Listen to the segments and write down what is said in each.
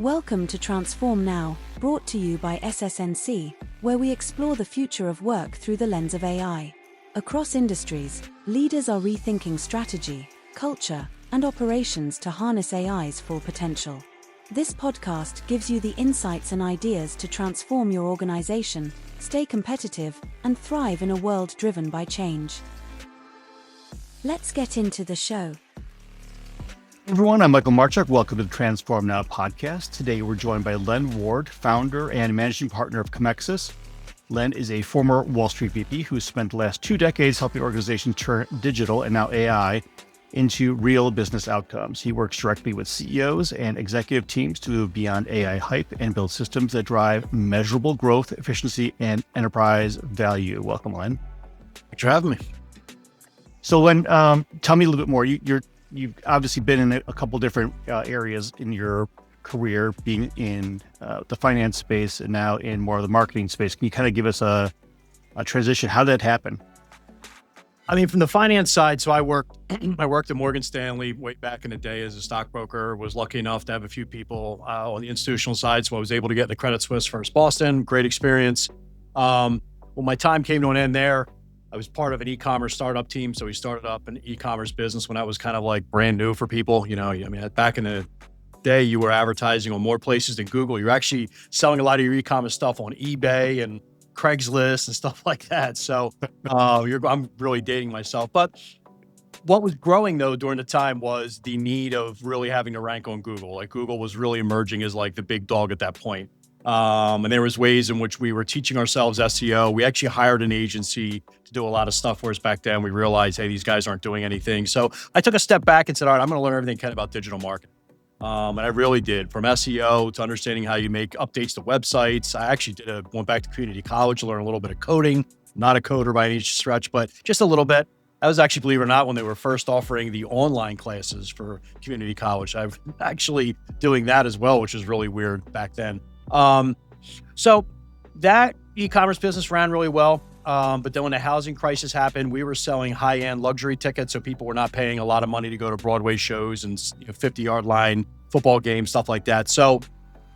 Welcome to Transform Now, brought to you by SS&C, where we explore the future of work through the lens of AI. Across industries, leaders are rethinking strategy, culture, and operations to harness AI's full potential. This podcast gives you the insights and ideas to transform your organization, stay competitive, and thrive in a world driven by change. Let's get into the show. Everyone, I'm Michael Marchuk. Welcome to the Transform Now podcast. Today, we're joined by Len Ward, founder and managing partner of Comexis. Len is a former Wall Street VP who spent the last 2 decades helping organizations turn digital and now AI into real business outcomes. He works directly with CEOs and executive teams to move beyond AI hype and build systems that drive measurable growth, efficiency, and enterprise value. Welcome, Len. Thanks for having me. So, Len, tell me a little bit more. You've obviously been in a couple different areas in your career, being in the finance space and now in more of the marketing space. Can you kind of give us a transition? How did that happen? I mean, from the finance side, so I worked at Morgan Stanley way back in the day as a stockbroker. Was lucky enough to have a few people on the institutional side, so I was able to get into Credit Suisse First Boston. Great experience. When my time came to an end there, I was part of an e-commerce startup team. So we started up an e-commerce business when that was kind of like brand new for people. You know, I mean, back in the day, you were advertising on more places than Google. You're actually selling a lot of your e-commerce stuff on eBay and Craigslist and stuff like that. So I'm really dating myself. But what was growing though during the time was the need of really having to rank on Google. Like Google was really emerging as like the big dog at that point. And there was ways in which we were teaching ourselves SEO. We actually hired an agency to do a lot of stuff for us back then. We realized, hey, these guys aren't doing anything. So I took a step back and said, all right, I'm going to learn everything I can about digital marketing. And I really did, from SEO to understanding how you make updates to websites. I actually went back to community college to learn a little bit of coding. Not a coder by any stretch, but just a little bit. I was actually, believe it or not, when they were first offering the online classes for community college. I'm actually doing that as well, which is really weird back then. So that e-commerce business ran really well. But then when the housing crisis happened, we were selling high-end luxury tickets. So people were not paying a lot of money to go to Broadway shows and 50-yard line football games, stuff like that. So,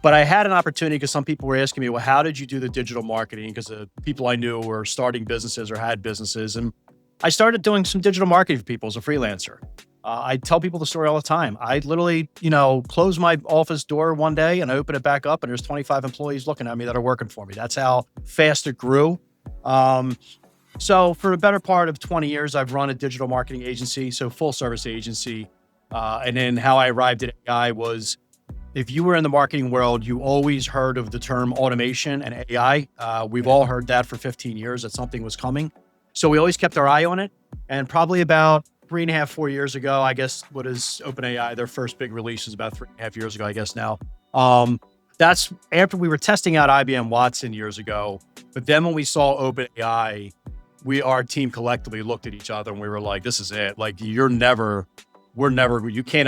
but I had an opportunity because some people were asking me, well, how did you do the digital marketing? Because the people I knew were starting businesses or had businesses. And I started doing some digital marketing for people as a freelancer. I tell people the story all the time. I literally, close my office door one day and I open it back up and there's 25 employees looking at me that are working for me. That's how fast it grew. So for the better part of 20 years, I've run a digital marketing agency, so full service agency. And then how I arrived at AI was, if you were in the marketing world, you always heard of the term automation and AI. We've all heard that for 15 years that something was coming. So we always kept our eye on it. And probably about 3.5, 4 years ago, I guess, what is OpenAI? Their first big release is about 3.5 years ago, I guess now. That's after we were testing out IBM Watson years ago. But then when we saw OpenAI, our team collectively looked at each other and we were like, this is it. Like you can't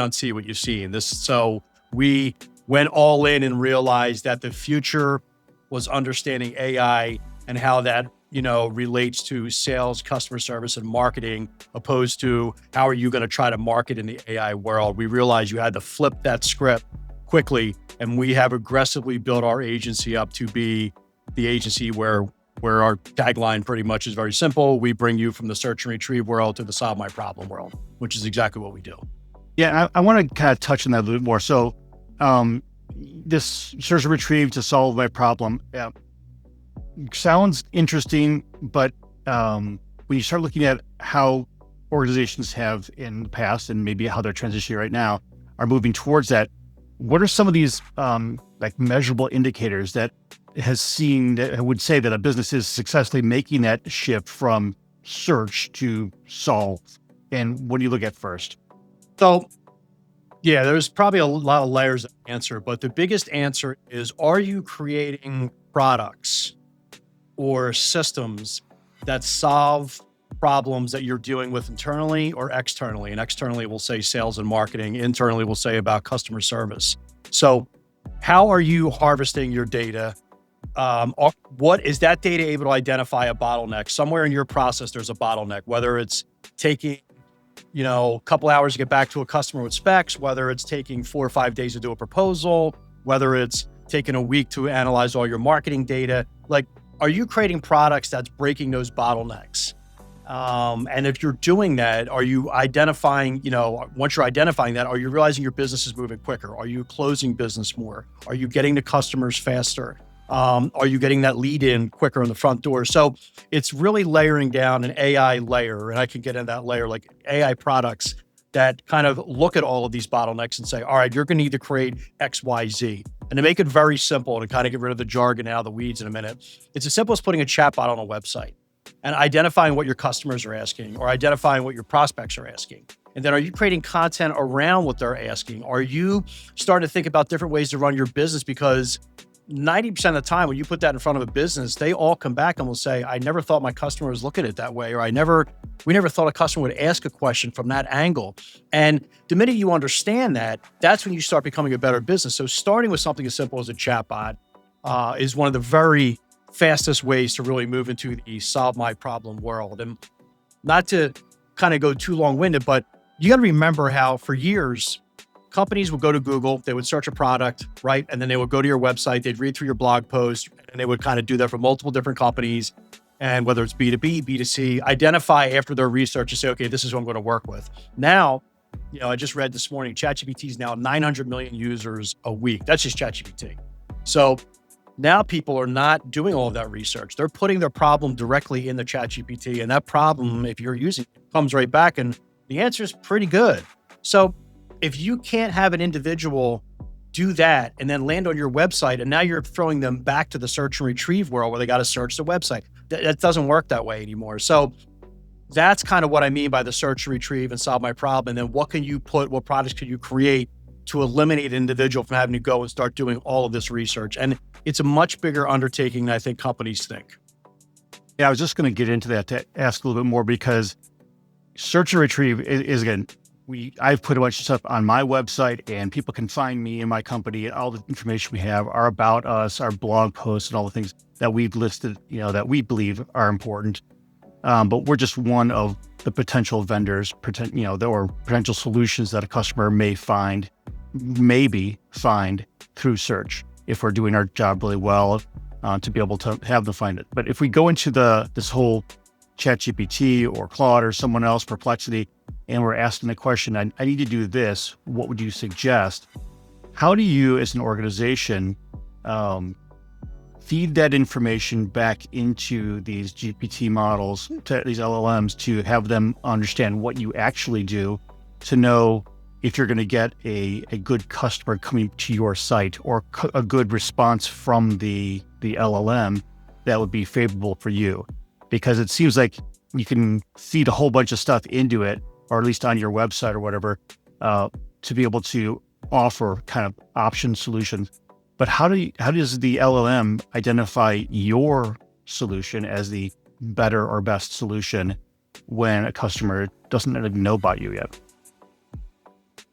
unsee what you've seen. So we went all in and realized that the future was understanding AI and how that relates to sales, customer service, and marketing, opposed to how are you going to try to market in the AI world. We realized you had to flip that script quickly, and we have aggressively built our agency up to be the agency where our tagline pretty much is very simple. We bring you from the search and retrieve world to the solve my problem world, which is exactly what we do. Yeah, I want to kind of touch on that a little bit more. So this search and retrieve to solve my problem sounds interesting, but when you start looking at how organizations have in the past and maybe how they're transitioning right now are moving towards that, what are some of these like measurable indicators that would say that a business is successfully making that shift from search to solve? And what do you look at first? So, yeah, there's probably a lot of layers of answer, but the biggest answer is, are you creating products or systems that solve problems that you're dealing with internally or externally? And externally, we'll say sales and marketing. Internally, we'll say about customer service. So how are you harvesting your data? What is that data able to identify a bottleneck? Somewhere in your process, there's a bottleneck, whether it's taking a couple hours to get back to a customer with specs, whether it's taking 4 or 5 days to do a proposal, whether it's taking a week to analyze all your marketing data. Like, are you creating products that's breaking those bottlenecks? And if you're doing that, are you identifying, once you're identifying that, are you realizing your business is moving quicker? Are you closing business more? Are you getting to customers faster? Are you getting that lead in quicker in the front door? So it's really layering down an AI layer, and I can get into that layer, like AI products that kind of look at all of these bottlenecks and say, all right, you're going to need to create X, Y, Z. And to make it very simple, to kind of get rid of the jargon out of the weeds in a minute, it's as simple as putting a chatbot on a website and identifying what your customers are asking or identifying what your prospects are asking. And then are you creating content around what they're asking? Are you starting to think about different ways to run your business? Because 90% of the time when you put that in front of a business, they all come back and will say, I never thought my customer was looking at it that way, or we never thought a customer would ask a question from that angle. And the minute you understand that, that's when you start becoming a better business. So starting with something as simple as a chatbot is one of the very fastest ways to really move into the solve my problem world. And not to kind of go too long-winded, but you got to remember how for years, companies would go to Google, they would search a product, right? And then they would go to your website, they'd read through your blog post, and they would kind of do that for multiple different companies. And whether it's B2B, B2C, identify after their research and say, okay, this is what I'm going to work with. Now, I just read this morning, ChatGPT is now 900 million users a week. That's just ChatGPT. So now people are not doing all of that research. They're putting their problem directly in the ChatGPT, and that problem, if you're using it, comes right back, and the answer is pretty good. So if you can't have an individual do that and then land on your website, and now you're throwing them back to the search and retrieve world where they got to search the website, that doesn't work that way anymore. So that's kind of what I mean by the search and retrieve and solve my problem. And then what products can you create to eliminate an individual from having to go and start doing all of this research? And it's a much bigger undertaking than I think companies think. Yeah, I was just going to get into that to ask a little bit more, because search and retrieve is again, I've put a bunch of stuff on my website, and people can find me and my company, and all the information we have, our about us, our blog posts, and all the things that we've listed, that we believe are important. But we're just one of the potential vendors, or potential solutions that a customer may maybe find through search if we're doing our job really well, to be able to have them find it. But if we go into this whole ChatGPT or Claude or someone else, Perplexity, and we're asking the question, I need to do this, what would you suggest? How do you, as an organization, feed that information back into these GPT models, to these LLMs, to have them understand what you actually do, to know if you're going to get a good customer coming to your site, or a good response from the LLM that would be favorable for you? Because it seems like you can feed a whole bunch of stuff into it, or at least on your website or whatever, to be able to offer kind of option solutions. But how does the LLM identify your solution as the better or best solution when a customer doesn't even know about you yet?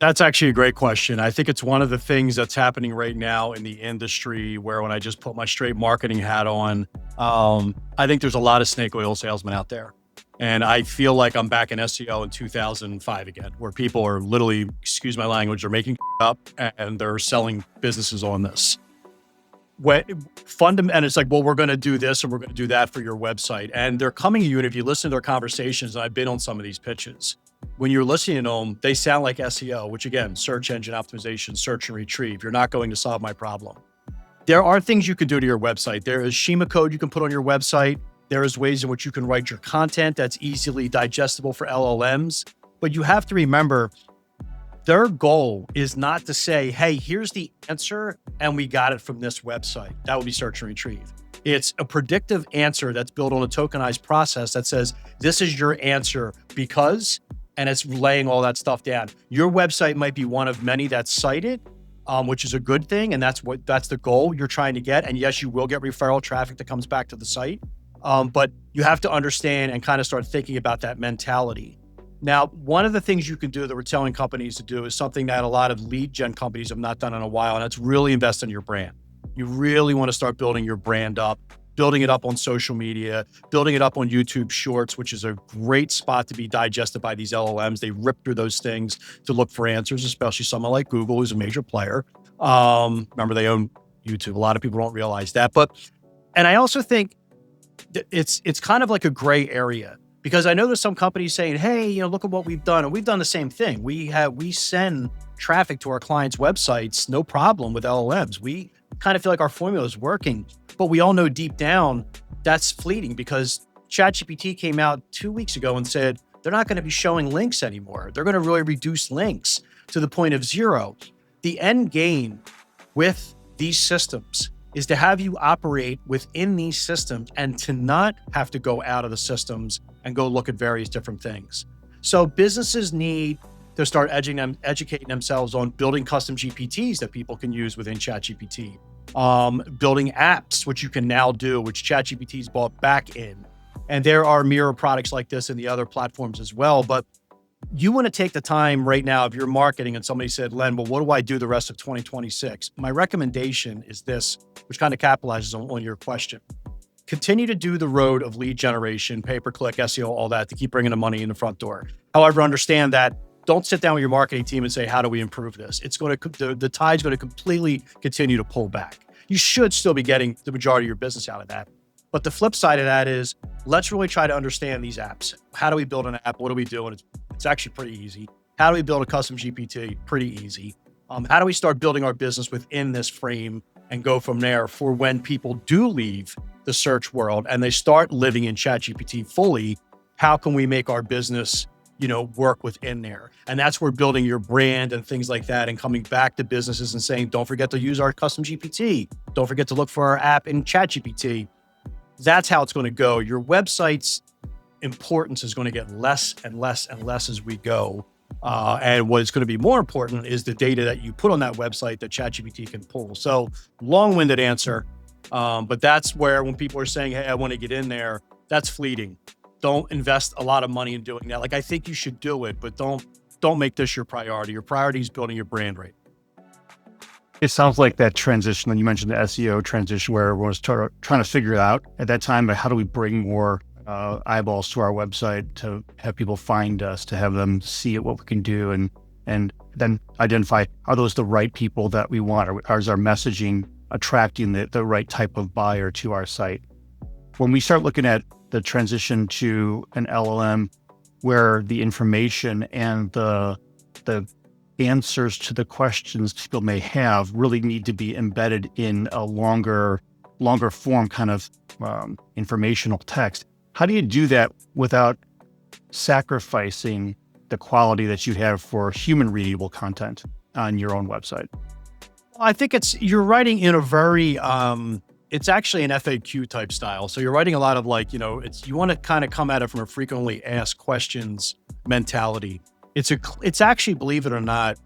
That's actually a great question. I think it's one of the things that's happening right now in the industry, where when I just put my straight marketing hat on, I think there's a lot of snake oil salesmen out there. And I feel like I'm back in SEO in 2005 again, where people are literally, excuse my language, they're making up and they're selling businesses on this. And it's like, well, we're going to do this and we're going to do that for your website. And they're coming to you, and if you listen to their conversations, and I've been on some of these pitches, when you're listening to them, they sound like SEO, which again, search engine optimization, search and retrieve. You're not going to solve my problem. There are things you can do to your website. There is schema code you can put on your website. There is ways in which you can write your content that's easily digestible for LLMs. But you have to remember, their goal is not to say, hey, here's the answer and we got it from this website. That would be search and retrieve. It's a predictive answer that's built on a tokenized process that says, this is your answer because, and it's laying all that stuff down. Your website might be one of many that's cited, which is a good thing. And that's the goal you're trying to get. And yes, you will get referral traffic that comes back to the site. But you have to understand and kind of start thinking about that mentality. Now, one of the things you can do that we're telling companies to do is something that a lot of lead gen companies have not done in a while, and that's really invest in your brand. You really want to start building your brand up, building it up on social media, building it up on YouTube Shorts, which is a great spot to be digested by these LLMs. They rip through those things to look for answers, especially someone like Google, who's a major player. Remember, they own YouTube. A lot of people don't realize that. And I also think it's kind of like a gray area, because I know there's some companies saying, hey, look at what we've done. And we've done the same thing. We send traffic to our clients' websites, no problem with LLMs. We kind of feel like our formula is working, but we all know deep down that's fleeting, because ChatGPT came out 2 weeks ago and said they're not going to be showing links anymore. They're going to really reduce links to the point of zero. The end game with these systems is to have you operate within these systems and to not have to go out of the systems and go look at various different things. So businesses need to start educating themselves on building custom GPTs that people can use within ChatGPT, building apps, which you can now do, which ChatGPT's bought back in. And there are mirror products like this in the other platforms as well. But you want to take the time right now, if you're marketing and somebody said, Len, well, what do I do the rest of 2026? My recommendation is this, which kind of capitalizes on your question. Continue to do the road of lead generation, pay-per-click, SEO, all that, to keep bringing the money in the front door. However, understand that don't sit down with your marketing team and say, how do we improve this? It's going to, the tide's going to completely continue to pull back. You should still be getting the majority of your business out of that. But the flip side of that is, let's really try to understand these apps. How do we build an app? What do we do? And it's actually pretty easy. How do we build a custom GPT? Pretty easy. How do we start building our business within this frame and go from there for when people do leave the search world and they start living in ChatGPT fully? How can we make our business, work within there? And that's where building your brand and things like that, and coming back to businesses and saying, don't forget to use our custom GPT. Don't forget to look for our app in ChatGPT. That's how it's going to go. Your website's importance is going to get less and less and less as we go. And what is going to be more important is the data that you put on that website that ChatGPT can pull. So long-winded answer, but that's where when people are saying, hey, I want to get in there, that's fleeting. Don't invest a lot of money in doing that. Like, I think you should do it, but don't make this your priority. Your priority is building your brand rate. It sounds like that transition, and you mentioned the SEO transition, where everyone was trying to figure it out at that time, but how do we bring more eyeballs to our website to have people find us, to have them see what we can do, and then identify, are those the right people that we want? Or is our messaging attracting the right type of buyer to our site? When we start looking at the transition to an LLM, where the information and the answers to the questions people may have really need to be embedded in a longer form kind of informational text. How do you do that without sacrificing the quality that you have for human readable content on your own website? I think you're writing in a very, it's actually an FAQ type style. So you're writing a lot of you want to kind of come at it from a frequently asked questions mentality. It's actually, believe it or not,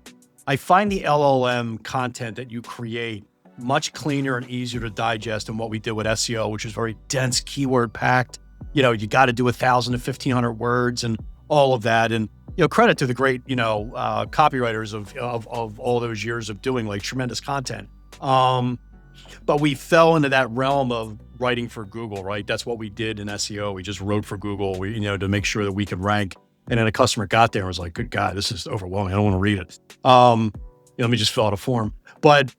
I find the LLM content that you create much cleaner and easier to digest than what we did with SEO, which is very dense, keyword packed. You got to do 1,000 to 1,500 words and all of that. And, credit to the great, copywriters of all those years of doing tremendous content. But we fell into that realm of writing for Google, right? That's what we did in SEO. We just wrote for Google, to make sure that we could rank. And then a customer got there and was like, good God, this is overwhelming. I don't want to read it. Let me just fill out a form. But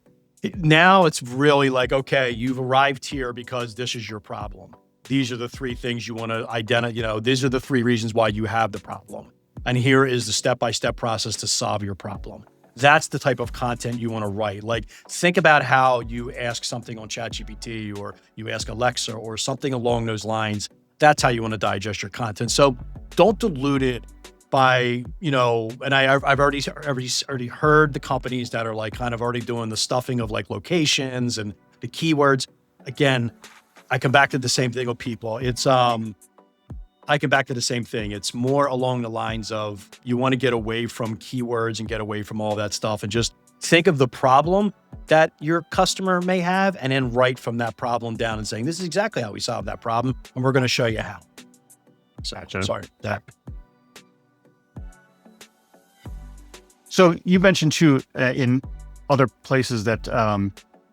now it's really like, okay, you've arrived here because this is your problem. These are the three things you want to identify. These are the three reasons why you have the problem. And here is the step-by-step process to solve your problem. That's the type of content you want to write. Think about how you ask something on ChatGPT, or you ask Alexa, or something along those lines. That's how you want to digest your content. So don't dilute it by, and I've already heard the companies that are kind of already doing the stuffing of locations and the keywords. Again, I come back to the same thing with people. It's more along the lines of, you want to get away from keywords and get away from all that stuff and just think of the problem that your customer may have, and then write from that problem down and saying, this is exactly how we solve that problem, and we're going to show you how. Gotcha. Sorry. So you mentioned too, in other places that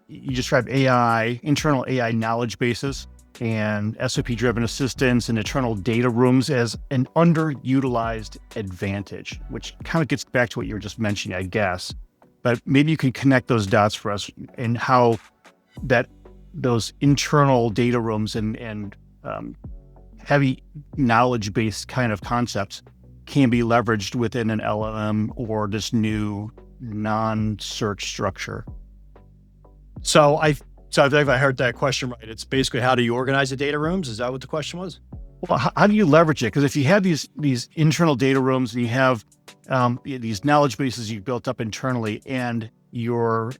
you describe AI, internal AI knowledge bases and SOP-driven assistance and internal data rooms as an underutilized advantage, which kind of gets back to what you were just mentioning, I guess. but maybe you can connect those dots for us and how that those internal data rooms and heavy knowledge-based kind of concepts can be leveraged within an LLM or this new non-search structure. So I think if I heard that question right, it's basically how do you organize the data rooms? Is that what the question was? Well, how do you leverage it? Because if you have these internal data rooms and you have these knowledge bases you've built up internally, and your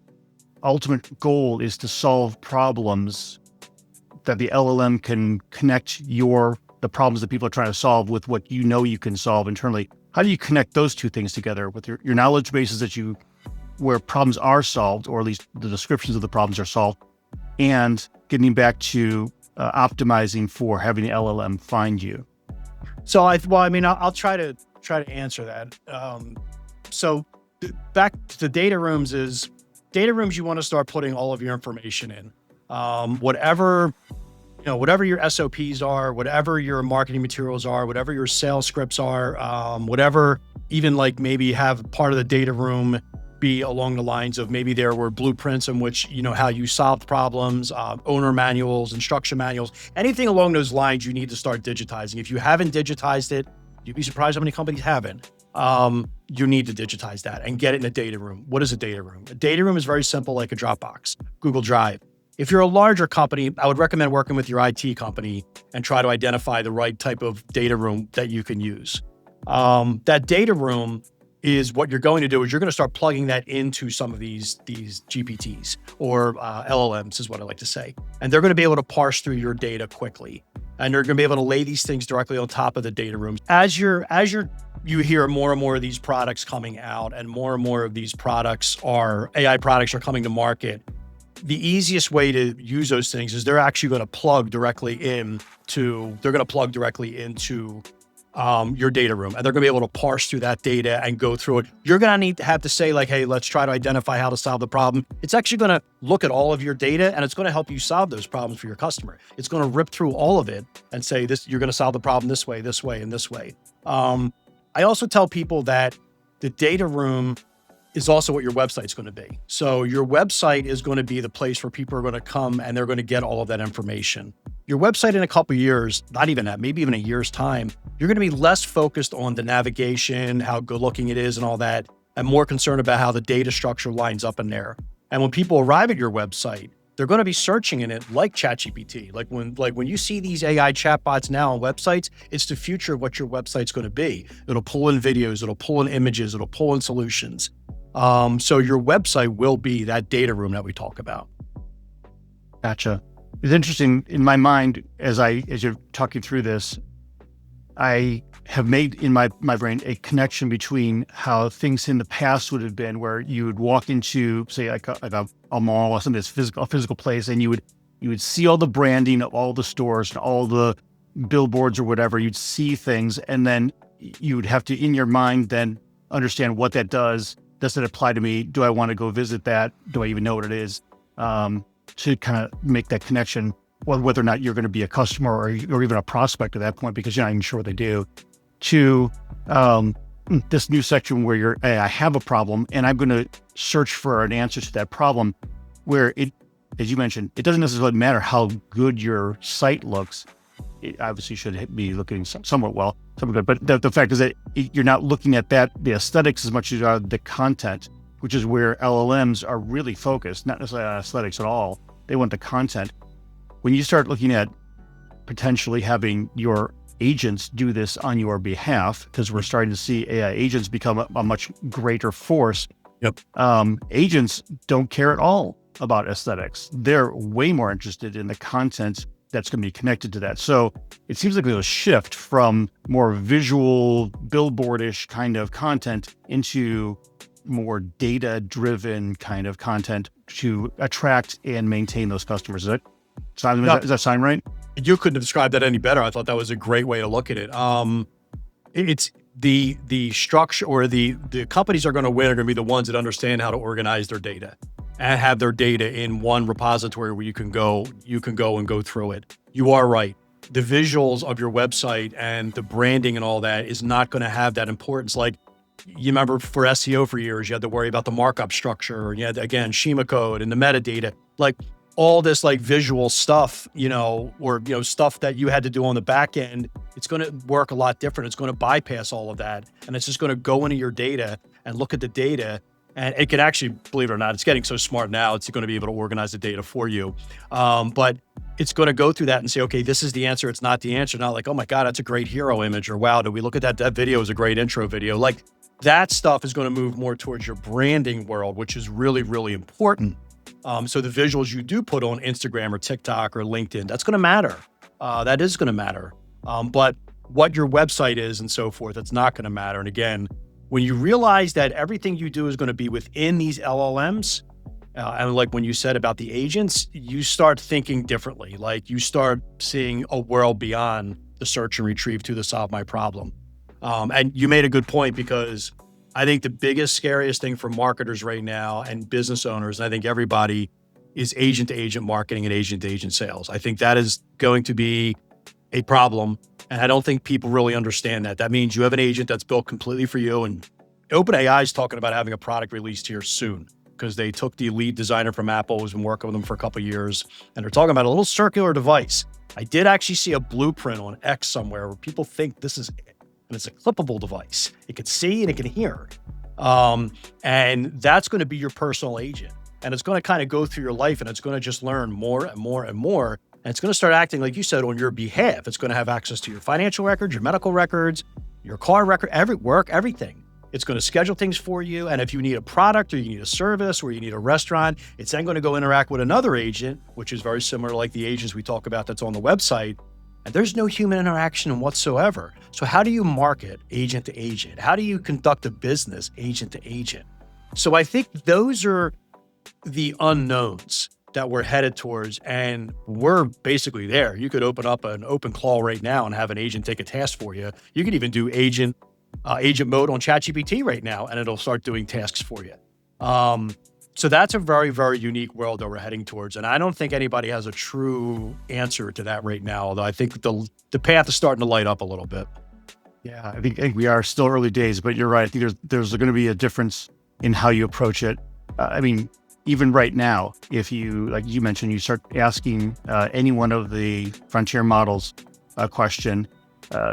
ultimate goal is to solve problems that the LLM can connect the problems that people are trying to solve with what you know you can solve internally. How do you connect those two things together with your knowledge bases where problems are solved, or at least the descriptions of the problems are solved, and getting back to optimizing for having the LLM find you? So I'll try to answer that. So back to the data rooms you want to start putting all of your information in. Whatever your SOPs are, whatever your marketing materials are, whatever your sales scripts are, whatever, even like maybe have part of the data room be along the lines of maybe there were blueprints in which, how you solved problems, owner manuals, instruction manuals, anything along those lines you need to start digitizing. If you haven't digitized it, you'd be surprised how many companies haven't. You need to digitize that and get it in a data room. What is a data room? A data room is very simple, like a Dropbox, Google Drive. If you're a larger company, I would recommend working with your IT company and try to identify the right type of data room that you can use. That data room is what you're going to do is you're going to start plugging that into some of these GPTs or LLMs is what I like to say. And they're going to be able to parse through your data quickly. And they're going to be able to lay these things directly on top of the data rooms. As you hear more and more of these products coming out, and more of these AI products are coming to market, the easiest way to use those things is they're actually going to plug directly into your data room, and they're going to be able to parse through that data and go through it. You're going to need to have to say like, hey, let's try to identify how to solve the problem. It's actually going to look at all of your data, and it's going to help you solve those problems for your customer. It's going to rip through all of it and say, you're going to solve the problem this way, and this way. I also tell people that the data room is also what your website's going to be. So your website is going to be the place where people are going to come and they're going to get all of that information. Your website in a couple of years, not even that, maybe even a year's time, you're going to be less focused on the navigation, how good looking it is and all that, and more concerned about how the data structure lines up in there. And when people arrive at your website, they're going to be searching in it like ChatGPT. Like when you see these AI chatbots now on websites, it's the future of what your website's going to be. It'll pull in videos, it'll pull in images, it'll pull in solutions. So your website will be that data room that we talk about. Gotcha. It's interesting in my mind as you're talking through this, I have made in my brain a connection between how things in the past would have been, where you would walk into, say, like a mall or something that's a physical place, and you would see all the branding of all the stores and all the billboards or whatever. You'd see things, and then you would have to, in your mind, then understand what that does. Does it apply to me? Do I want to go visit that? Do I even know what it is? To kind of make that connection, whether or not you're going to be a customer or even a prospect at that point, because you're not even sure what they do, to this new section where I have a problem and I'm going to search for an answer to that problem, where it, as you mentioned, it doesn't necessarily matter how good your site looks. It obviously should be looking somewhat good, but the fact is that you're not looking at the aesthetics as much as you are the content, which is where LLMs are really focused, not necessarily on aesthetics at all. They want the content. When you start looking at potentially having your agents do this on your behalf, because we're starting to see AI agents become a much greater force. Yep. Agents don't care at all about aesthetics. They're way more interested in the content that's going to be connected to that. So it seems like there's a shift from more visual, billboardish kind of content into more data-driven kind of content to attract and maintain those customers. Does that sound right? You couldn't have described that any better. I thought that was a great way to look at it. It's the structure, or the companies are going to win are going to be the ones that understand how to organize their data and have their data in one repository where you can go and go through it. You are right. The visuals of your website and the branding and all that is not going to have that importance. Like You remember for SEO for years, you had to worry about the markup structure. You had, again, Schema code and the metadata, like all this like visual stuff, or, stuff that you had to do on the back end. It's going to work a lot different. It's going to bypass all of that. And it's just going to go into your data and look at the data. And it can actually, believe it or not, it's getting so smart now, it's going to be able to organize the data for you. But it's going to go through that and say, okay, this is the answer. It's not the answer. Not like, oh my God, that's a great hero image. Or wow, did we look at that? That video is a great intro video. Like that stuff is going to move more towards your branding world, which is really, really important. So the visuals you do put on Instagram or TikTok or LinkedIn, that's going to matter. That is going to matter. But what your website is and so forth, that's not going to matter. And again, when you realize that everything you do is going to be within these LLMs, and like when you said about the agents, you start thinking differently. Like you start seeing a world beyond the search and retrieve to solve my problem. And you made a good point, because I think the biggest, scariest thing for marketers right now and business owners, and I think everybody, is agent-to-agent marketing and agent-to-agent sales. I think that is going to be a problem. And I don't think people really understand that. That means you have an agent that's built completely for you. And OpenAI is talking about having a product released here soon, because they took the lead designer from Apple, who's been working with them for a couple of years, and they're talking about a little circular device. I did actually see a blueprint on X somewhere where people think this is it. And it's a clippable device. It can see and it can hear. And that's going to be your personal agent. And it's going to kind of go through your life, and it's going to just learn more and more and more. And it's going to start acting, like you said, on your behalf. It's going to have access to your financial records, your medical records, your car record, everything. It's going to schedule things for you. And if you need a product or you need a service or you need a restaurant, it's then going to go interact with another agent, which is very similar to like the agents we talk about that's on the website. And there's no human interaction whatsoever. So how do you market agent to agent? How do you conduct a business agent to agent? So I think those are the unknowns that we're headed towards, and we're basically there. You could open up an open call right now and have an agent take a task for you. You could even do agent mode on ChatGPT right now, and it'll start doing tasks for you. So that's a very, very unique world that we're heading towards. And I don't think anybody has a true answer to that right now, although I think the path is starting to light up a little bit. Yeah, I think we are still early days, but you're right. I think there's going to be a difference in how you approach it. I mean, even right now, if you, like you mentioned, you start asking any one of the frontier models a question,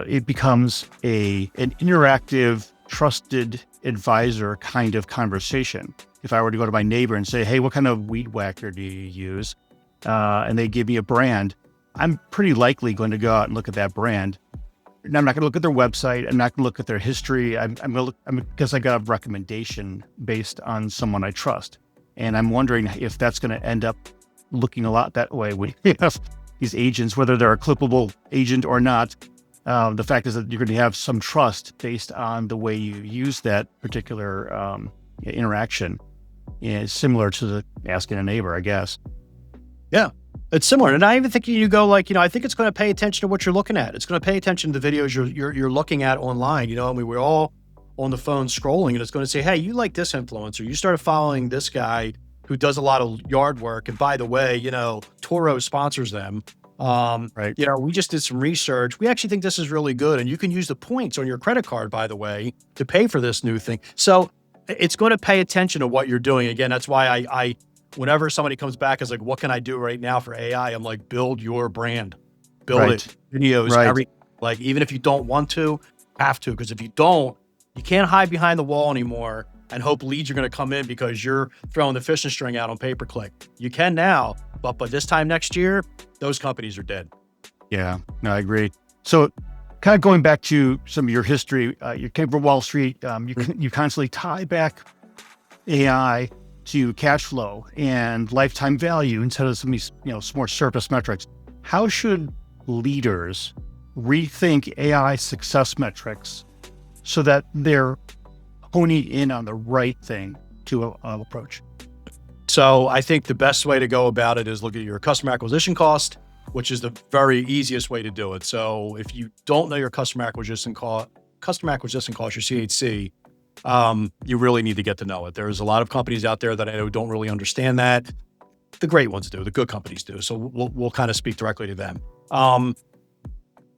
it becomes an interactive, trusted advisor kind of conversation. If I were to go to my neighbor and say, hey, what kind of weed whacker do you use? And they give me a brand, I'm pretty likely going to go out and look at that brand. And I'm not going to look at their website. I'm not going to look at their history. I'm going to look, because I got a recommendation based on someone I trust. And I'm wondering if that's going to end up looking a lot that way when you have these agents, whether they're a clippable agent or not. The fact is that you're going to have some trust based on the way you use that particular interaction. Is similar to asking a neighbor, I guess. Yeah, it's similar. And I even think you go like, I think it's going to pay attention to what you're looking at. It's going to pay attention to the videos you're looking at online. I mean, we're all on the phone scrolling, and it's going to say, hey, you like this influencer. You started following this guy who does a lot of yard work. And by the way, Toro sponsors them. Right. We just did some research. We actually think this is really good. And you can use the points on your credit card, by the way, to pay for this new thing. So it's going to pay attention to what you're doing. Again, that's why I whenever somebody comes back is like, what can I do right now for AI? I'm like, build your brand, build it, videos, like, even if you don't want to, have to, because if you don't, you can't hide behind the wall anymore and hope leads are going to come in because you're throwing the fishing string out on pay-per-click. You can now, but by this time next year, those companies are dead. Yeah, no, I agree. So kind of going back to some of your history, you came from Wall Street, you constantly tie back AI to cash flow and lifetime value instead of some of these, some more surface metrics. How should leaders rethink AI success metrics so that they're honing in on the right thing to approach? So I think the best way to go about it is look at your customer acquisition cost, which is the very easiest way to do it. So if you don't know your customer acquisition cost, your CAC, you really need to get to know it. There's a lot of companies out there that I know don't really understand that. The great ones do, the good companies do. So we'll kind of speak directly to them.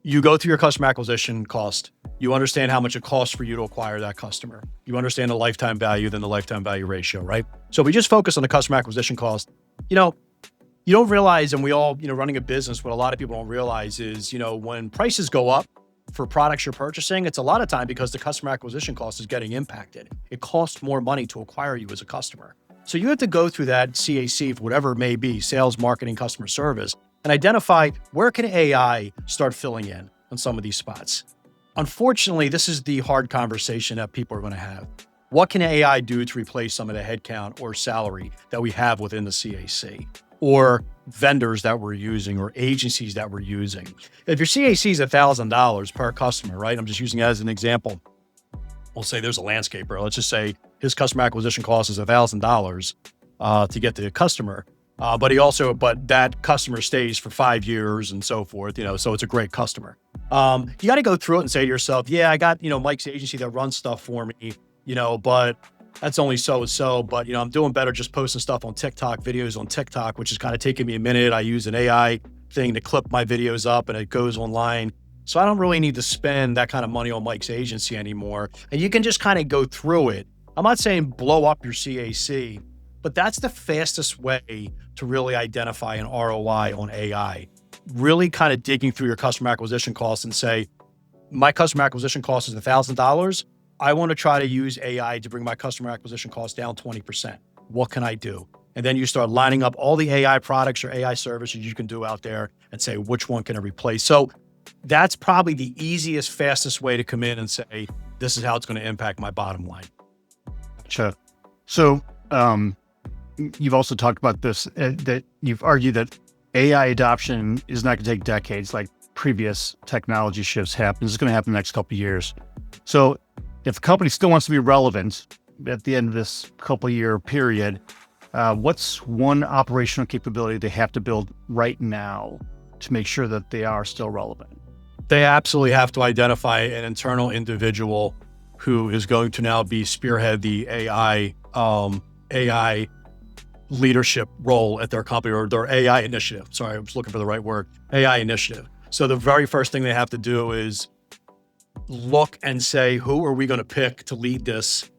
You go through your customer acquisition cost, You understand how much it costs for you to acquire that customer. You understand the lifetime value, then the lifetime value ratio, right? So if we just focus on the customer acquisition cost, you don't realize, and we all, running a business, what a lot of people don't realize is, when prices go up for products you're purchasing, it's a lot of time because the customer acquisition cost is getting impacted. It costs more money to acquire you as a customer. So you have to go through that CAC, whatever it may be, sales, marketing, customer service, and identify where can AI start filling in on some of these spots. Unfortunately, this is the hard conversation that people are going to have. What can AI do to replace some of the headcount or salary that we have within the CAC, or vendors that we're using, or agencies that we're using? If your CAC is $1,000 per customer, right? I'm just using it as an example. We'll say there's a landscaper. Let's just say his customer acquisition cost is $1,000 to get the customer. But that customer stays for 5 years and so forth, so it's a great customer. You got to go through it and say to yourself, yeah, I got, Mike's agency that runs stuff for me, but that's only so, but, I'm doing better just posting stuff on TikTok, videos on TikTok, which is kind of taking me a minute. I use an AI thing to clip my videos up and it goes online. So I don't really need to spend that kind of money on Mike's agency anymore. And you can just kind of go through it. I'm not saying blow up your CAC, but that's the fastest way to really identify an ROI on AI. Really kind of digging through your customer acquisition costs and say, my customer acquisition cost is $1,000. I want to try to use AI to bring my customer acquisition cost down 20%. What can I do? And then you start lining up all the AI products or AI services you can do out there and say, which one can I replace? So that's probably the easiest, fastest way to come in and say, this is how it's going to impact my bottom line. Gotcha. So, you've also talked about this, that you've argued that AI adoption is not going to take decades like previous technology shifts happen. It's going to happen in the next couple of years. So if the company still wants to be relevant at the end of this couple of year period, what's one operational capability they have to build right now to make sure that they are still relevant? They absolutely have to identify an internal individual who is going to now spearhead the AI leadership role at their company, or their AI initiative. Sorry, I was looking for the right word. AI initiative. So the very first thing they have to do is look and say, who are we going to pick to lead this?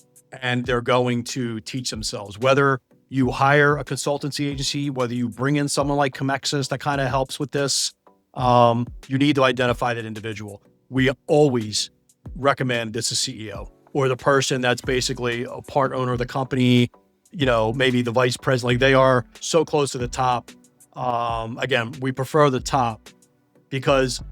And they're going to teach themselves. Whether you hire a consultancy agency, whether you bring in someone like Comexis that kind of helps with this, you need to identify that individual. We always recommend this is CEO, or the person that's basically a part owner of the company, maybe the vice president. Like, they are so close to the top. Again, we prefer the top because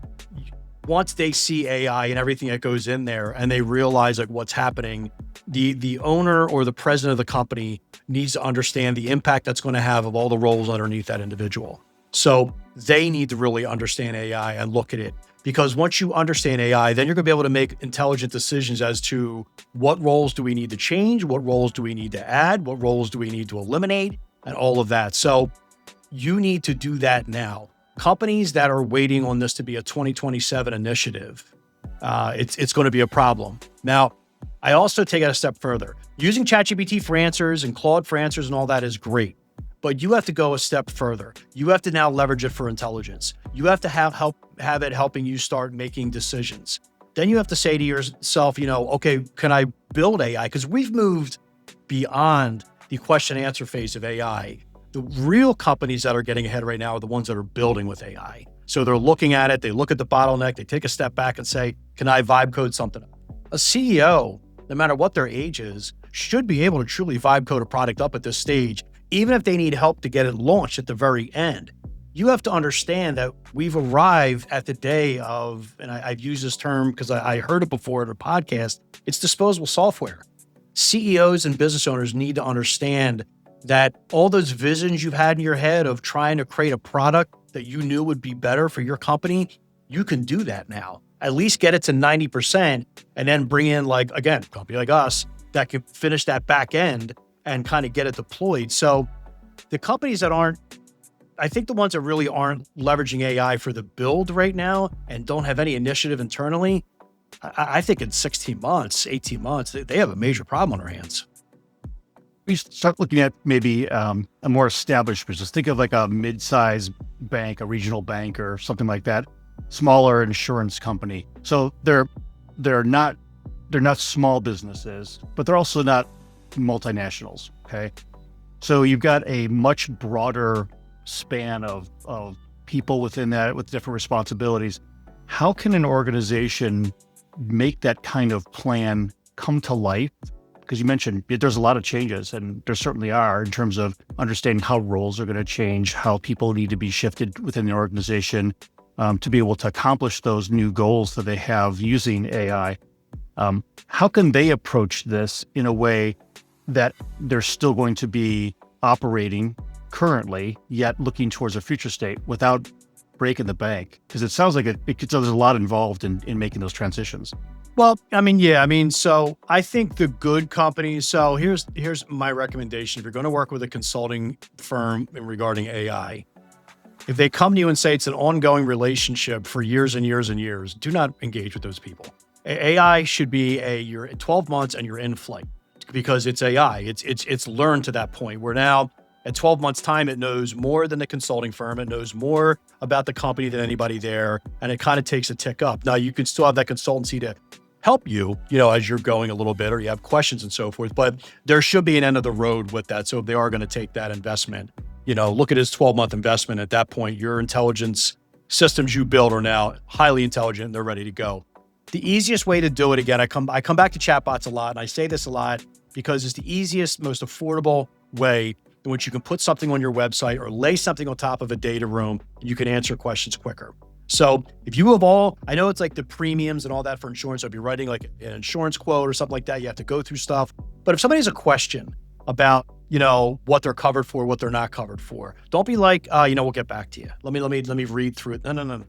once they see AI and everything that goes in there and they realize like what's happening, the owner or the president of the company needs to understand the impact that's going to have of all the roles underneath that individual. So they need to really understand AI and look at it, because once you understand AI, then you're going to be able to make intelligent decisions as to what roles do we need to change, what roles do we need to add, what roles do we need to eliminate, and all of that. So you need to do that now. Companies that are waiting on this to be a 2027 initiative, it's going to be a problem. Now, I also take it a step further. Using ChatGPT for answers and Claude for answers and all that is great, but you have to go a step further. You have to now leverage it for intelligence. You have to have it helping you start making decisions. Then you have to say to yourself, okay, can I build AI? Because we've moved beyond the question and answer phase of AI. The real companies that are getting ahead right now are the ones that are building with AI. So they're looking at it, they look at the bottleneck, they take a step back and say, can I vibe code something up? A CEO, no matter what their age is, should be able to truly vibe code a product up at this stage, even if they need help to get it launched at the very end. You have to understand that we've arrived at the day of, and I've used this term because I heard it before at a podcast, it's disposable software. CEOs and business owners need to understand that all those visions you've had in your head of trying to create a product that you knew would be better for your company, you can do that now. At least get it to 90% and then bring in, like, again, a company like us that can finish that back end and kind of get it deployed. So the companies that I think the ones that really aren't leveraging AI for the build right now and don't have any initiative internally, I think in 16 months, 18 months, they have a major problem on their hands. We start looking at maybe a more established business. Think of like a mid-sized bank, a regional bank or something like that, smaller insurance company. So they're they're not small businesses, but they're also not multinationals. Okay. So you've got a much broader span of people within that with different responsibilities. How can an organization make that kind of plan come to life? Because you mentioned there's a lot of changes, and there certainly are, in terms of understanding how roles are going to change, how people need to be shifted within the organization to be able to accomplish those new goals that they have using AI. How can they approach this in a way that they're still going to be operating currently, yet looking towards a future state without breaking the bank? Because it sounds like there's a lot involved in making those transitions. Well, I mean, yeah, I mean, so I think the good companies, so here's my recommendation. If you're going to work with a consulting firm regarding AI, if they come to you and say it's an ongoing relationship for years and years and years, do not engage with those people. AI should be you're 12 months and you're in flight, because it's AI. It's learned to that point where now at 12 months time, it knows more than the consulting firm. It knows more about the company than anybody there. And it kind of takes a tick up. Now you can still have that consultancy to help you, as you're going a little bit, or you have questions and so forth, but there should be an end of the road with that. So if they are going to take that investment, look at his 12-month investment. At that point, your intelligence systems you build are now highly intelligent and they're ready to go. The easiest way to do it, again, I come back to chatbots a lot, and I say this a lot because it's the easiest, most affordable way in which you can put something on your website or lay something on top of a data room and you can answer questions quicker. So if you have I know it's like the premiums and all that for insurance. So if you're writing like an insurance quote or something like that, you have to go through stuff. But if somebody has a question about, what they're covered for, what they're not covered for, don't be like, we'll get back to you. Let me read through it. No.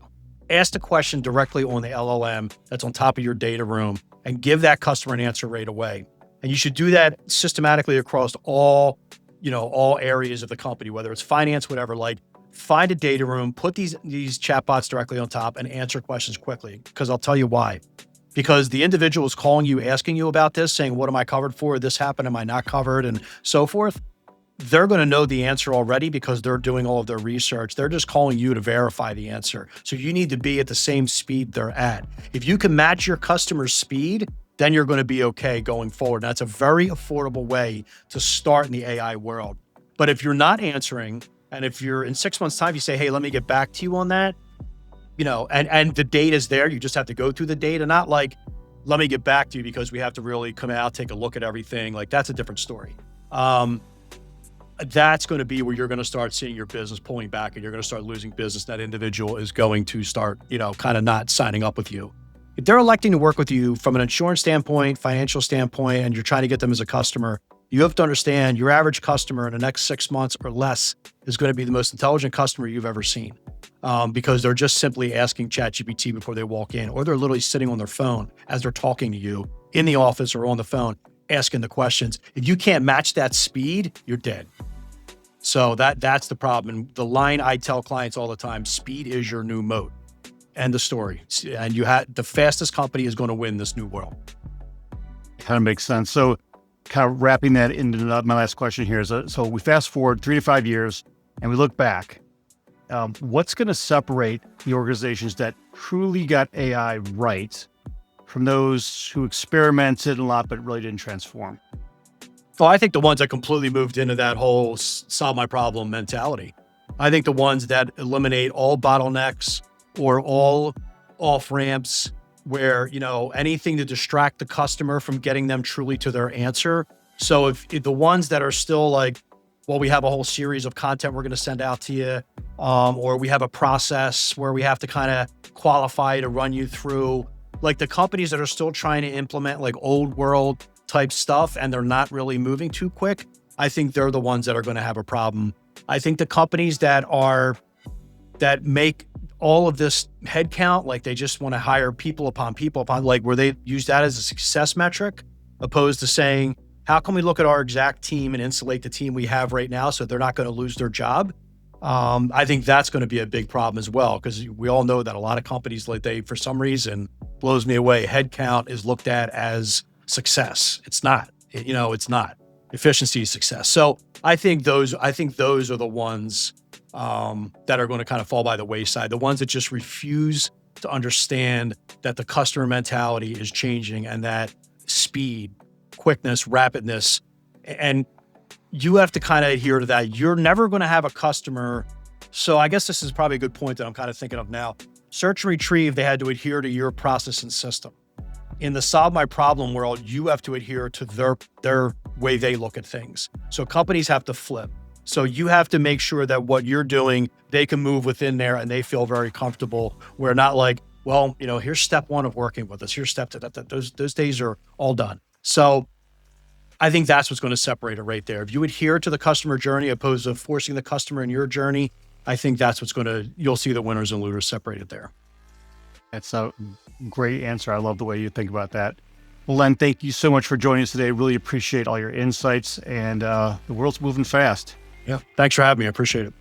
Ask the question directly on the LLM that's on top of your data room and give that customer an answer right away. And you should do that systematically across all areas of the company, whether it's finance, whatever. Like, find a data room, put these chatbots directly on top and answer questions quickly, because I'll tell you why. Because the individual is calling you, asking you about this, saying, what am I covered for? This happened, am I not covered? And so forth. They're going to know the answer already because they're doing all of their research. They're just calling you to verify the answer. So you need to be at the same speed they're at. If you can match your customer's speed, then you're going to be okay going forward. And that's a very affordable way to start in the AI world. But if you're not answering, and if you're in 6 months' time, you say, hey, let me get back to you on that, and the data's there, you just have to go through the data, not like, let me get back to you because we have to really come out, take a look at everything. Like, that's a different story. That's going to be where you're going to start seeing your business pulling back and you're going to start losing business. That individual is going to start, kind of not signing up with you. If they're electing to work with you from an insurance standpoint, financial standpoint, and you're trying to get them as a customer, you have to understand your average customer in the next 6 months or less is going to be the most intelligent customer you've ever seen, because they're just simply asking ChatGPT before they walk in, or they're literally sitting on their phone as they're talking to you in the office or on the phone, asking the questions. If you can't match that speed, you're dead. So that's the problem. And the line I tell clients all the time, speed is your new moat. End of story. And the fastest company is going to win this new world. Kind of makes sense. So kind of wrapping that into my last question here is, so we fast forward 3 to 5 years and we look back, what's going to separate the organizations that truly got AI right from those who experimented a lot but really didn't transform? Well, I think the ones that completely moved into that whole solve my problem mentality. I think the ones that eliminate all bottlenecks or all off ramps where, anything to distract the customer from getting them truly to their answer. So if the ones that are still like, well, we have a whole series of content we're going to send out to you, or we have a process where we have to kind of qualify to run you through, like the companies that are still trying to implement like old world type stuff and they're not really moving too quick, I think they're the ones that are going to have a problem. I think the companies that make all of this headcount, like they just want to hire people upon like where they use that as a success metric, opposed to saying, how can we look at our exact team and insulate the team we have right now so they're not going to lose their job? I think that's going to be a big problem as well, because we all know that a lot of companies, like for some reason, blows me away, headcount is looked at as success. It's not. It's not. Efficiency is success. So I think those are the ones that are going to kind of fall by the wayside. The ones that just refuse to understand that the customer mentality is changing and that speed, quickness, rapidness, and you have to kind of adhere to that. You're never going to have a customer. So I guess this is probably a good point that I'm kind of thinking of now. Search and retrieve, they had to adhere to your process and system. In the solve my problem world, you have to adhere to their way they look at things. So companies have to flip. So you have to make sure that what you're doing, they can move within there and they feel very comfortable. We're not like, well, here's step one of working with us. Here's step two. Those days are all done. So I think that's what's going to separate it right there. If you adhere to the customer journey opposed to forcing the customer in your journey, I think that's you'll see the winners and losers separated there. That's a great answer. I love the way you think about that. Well, Len, thank you so much for joining us today. Really appreciate all your insights, and the world's moving fast. Yeah. Thanks for having me. I appreciate it.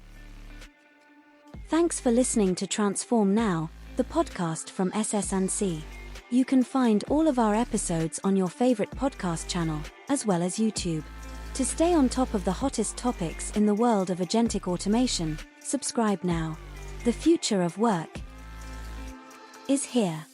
Thanks for listening to Transform Now, the podcast from SS&C. You can find all of our episodes on your favorite podcast channel, as well as YouTube. To stay on top of the hottest topics in the world of agentic automation, subscribe now. The future of work is here.